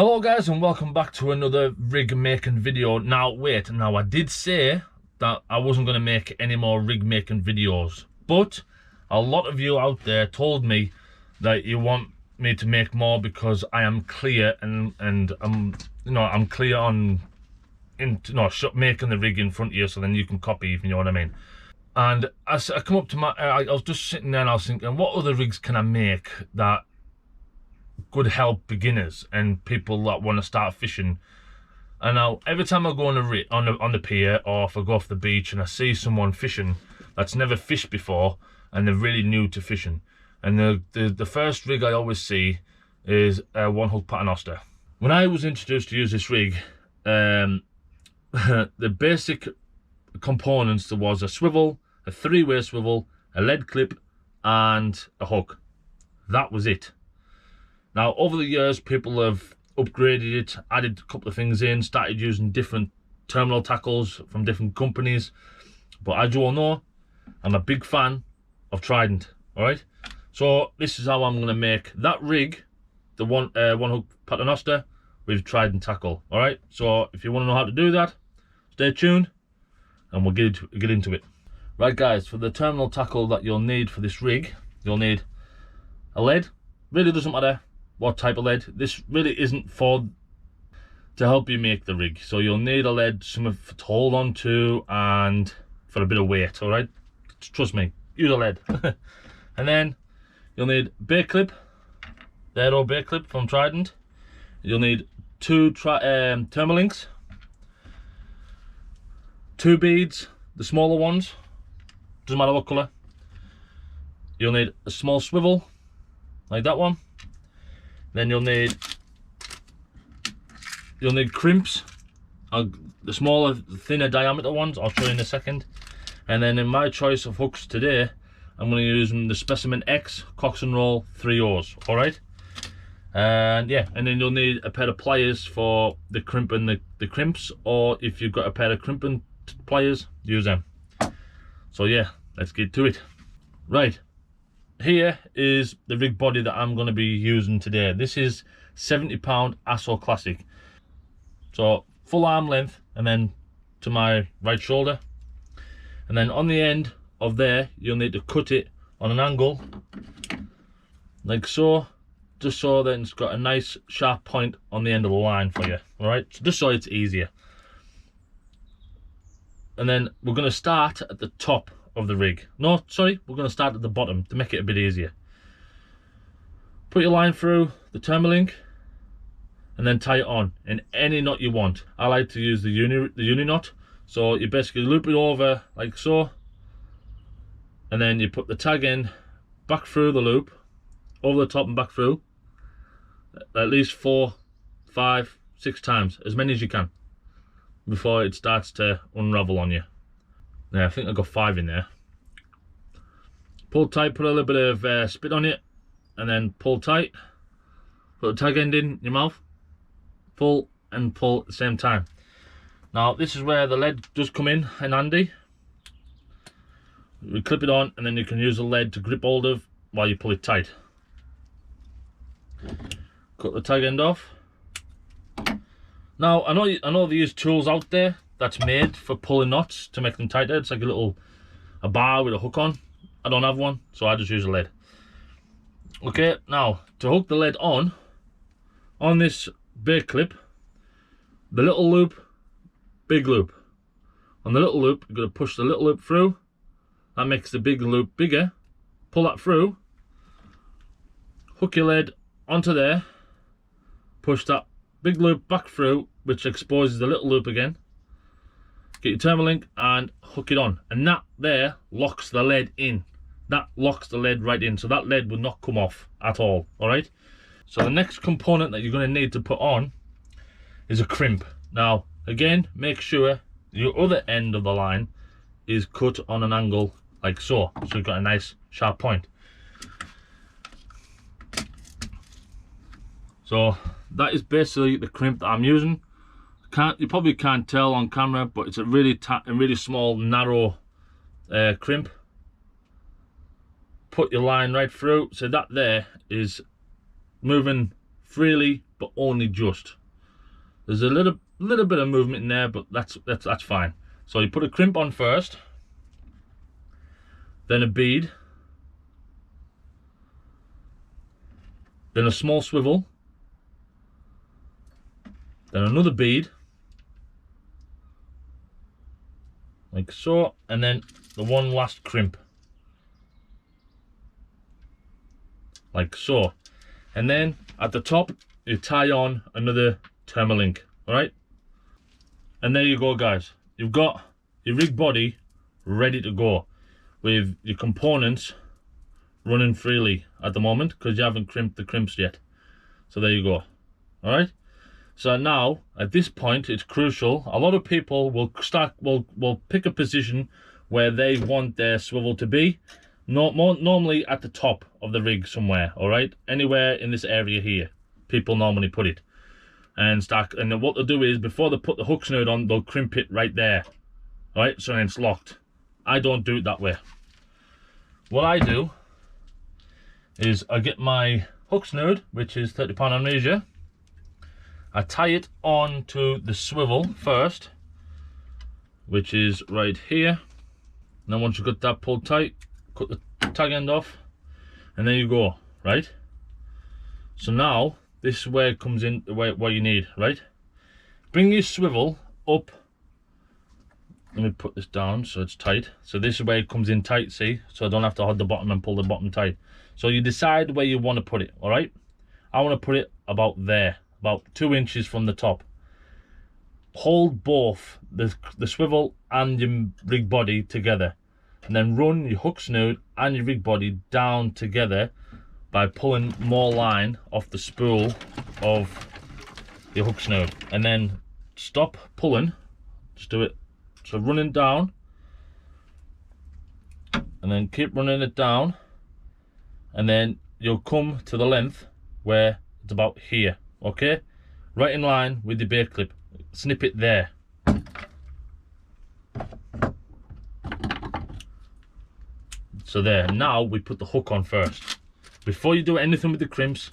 Hello guys and welcome back to another rig making video. Now I did say that I wasn't going to make any more rig making videos, but a lot of you out there told me that you want me to make more because I am clear and I'm clear on making the rig in front of you, so then you can copy, if you know what I mean. And as I come up to I was just sitting there and I was thinking, what other rigs can I make that could help beginners and people that want to start fishing? And now every time I go on the pier, or if I go off the beach and I see someone fishing that's never fished before and they're really new to fishing, and the first rig I always see is a one hook Paternoster. When I was introduced to use this rig, the basic components, there was a swivel, a three-way swivel, a lead clip and a hook. That was it. Now over the years people have upgraded it, added a couple of things in, started using different terminal tackles from different companies, but as you all know, I'm a big fan of Trident. Alright, so this is how I'm going to make that rig, the one hook Paternoster with Trident tackle. Alright, so if you want to know how to do that, stay tuned and we'll get into it. Right guys, for the terminal tackle that you'll need for this rig, you'll need a lead. Really doesn't matter what type of lead. This really isn't to help you make the rig, so you'll need a lead, something to hold on to and for a bit of weight. Alright, trust me, use a lead. And then you'll need bait clip, the Earl bait clip from Trident. You'll need two Thermalinks, two beads, the smaller ones, doesn't matter what colour. You'll need a small swivel like that one. Then you'll need crimps, the smaller, thinner diameter ones. I'll show you in a second. And then in my choice of hooks today, I'm going to use the Specimen X Cox and Roll 3/0s. All right. And yeah, and then you'll need a pair of pliers for the crimp and the crimps, or if you've got a pair of crimping pliers, use them. So yeah, let's get to it. Right. Here is the rig body that I'm going to be using today. This is 70-pound ASSO Classic. So full arm length and then to my right shoulder. And then on the end of there, you'll need to cut it on an angle like so, just so that it's got a nice sharp point on the end of the line for you. All right, so just so it's easier. And then we're going to start at the top of the rig. No, sorry, we're going to start at the bottom to make it a bit easier. Put your line through the Thermalink and then tie it on in any knot you want. I like to use the uni knot. So you basically loop it over like so, and then you put the tag end back through the loop, over the top and back through, at least 4, 5, 6 times, as many as you can, before it starts to unravel on you. Yeah, I think I got 5 in there. Pull tight, put a little bit of spit on it, and then pull tight. Put the tag end in your mouth, pull and pull at the same time. Now this is where the lead does come in handy. We clip it on and then you can use the lead to grip hold of while you pull it tight. Cut the tag end off. Now I know there is tools out there that's made for pulling knots to make them tighter. It's like a bar with a hook on. I don't have one, so I just use a lead. Okay, now to hook the lead on this bait clip, the little loop, big loop. On the little loop, you're going to push the little loop through. That makes the big loop bigger. Pull that through. Hook your lead onto there. Push that big loop back through, which exposes the little loop again. Get your Thermalink and hook it on. And that there locks the lead in. That locks the lead right in. So that lead will not come off at all. Alright? So the next component that you're going to need to put on is a crimp. Now, again, make sure your other end of the line is cut on an angle like so, so you've got a nice sharp point. So that is basically the crimp that I'm using. You probably can't tell on camera, but it's a really small, narrow crimp. Put your line right through, so that there is moving freely, but only just. There's a little bit of movement in there, but that's fine. So you put a crimp on first, then a bead, then a small swivel, then another bead, like so, and then the one last crimp, like so. And then at the top you tie on another Thermalink. All right, and there you go, guys. You've got your rig body ready to go with your components running freely at the moment because you haven't crimped the crimps yet. So there you go. All right, so now at this point it's crucial. A lot of people will pick a position where they want their swivel to be, normally at the top of the rig somewhere. All right, anywhere in this area here people normally put it. And then what they'll do is, before they put the hook snood on, they'll crimp it right there. Right, so then it's locked. I don't do it that way. What I do is I get my hook snood, which is 30 pound on measure. I tie it on to the swivel first, which is right here. And then once you've got that pulled tight, cut the tag end off, and there you go. Right, so now this is where it comes in, where you need, right? Bring your swivel up. Let me put this down so it's tight. So this is where it comes in tight, see? So I don't have to hold the bottom and pull the bottom tight. So you decide where you want to put it, all right? I want to put it about there, about 2 inches from the top. Hold both the swivel and your rig body together, and then run your hook snood and your rig body down together by pulling more line off the spool of your hook snood, and then stop pulling. Just do it. So running down, and then keep running it down, and then you'll come to the length where it's about here. Okay, right in line with the bait clip. Snip it there. So there. Now we put the hook on first. Before you do anything with the crimps,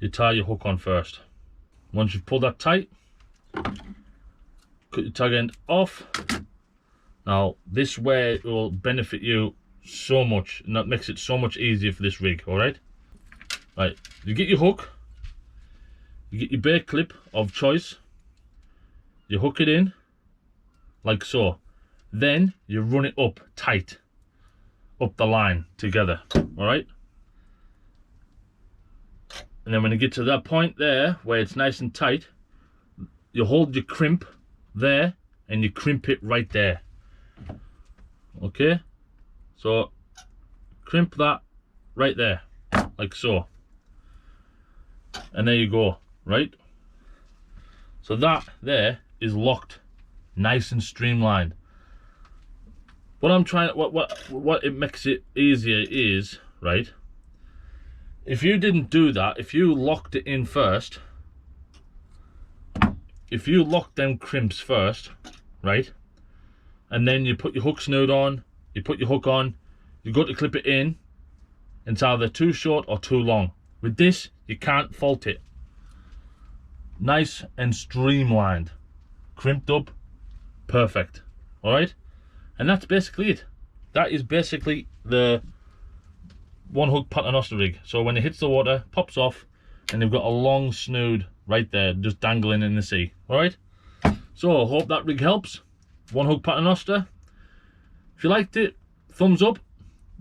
you tie your hook on first. Once you've pulled that tight, cut your tag end off. Now this way it will benefit you so much, and that makes it so much easier for this rig. All right, right. You get your hook, you get your bait clip of choice, you hook it in like so. Then you run it up tight, up the line together, all right? And then when you get to that point there, where it's nice and tight, you hold your crimp there, and you crimp it right there, okay? So, crimp that right there, like so. And there you go, right? So that there is locked, nice and streamlined. What I'm trying, what it makes it easier is, right? If you didn't do that, if you locked it in first, if you locked them crimps first, right? And then you put your hook snood on, you put your hook on, you go to clip it in, and it's either too short or too long. With this, you can't fault it. Nice and streamlined, crimped up, perfect, all right? And that's basically it. That is basically the one hook Paternoster rig. So when it hits the water, pops off, and you've got a long snood right there, just dangling in the sea. All right. So I hope that rig helps. One hook Paternoster. If you liked it, thumbs up.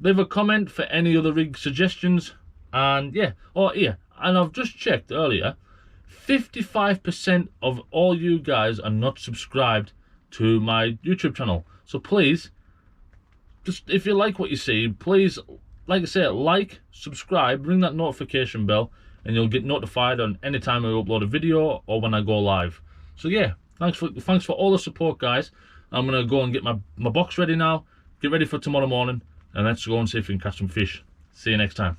Leave a comment for any other rig suggestions. And yeah, oh yeah, and I've just checked earlier. 55% of all you guys are not subscribed to my YouTube channel. So please, just if you like what you see, please, like I say, like, subscribe, ring that notification bell, and you'll get notified on any time I upload a video or when I go live. So yeah, thanks for all the support, guys. I'm gonna go and get my box ready now, get ready for tomorrow morning, and let's go and see if we can catch some fish. See you next time.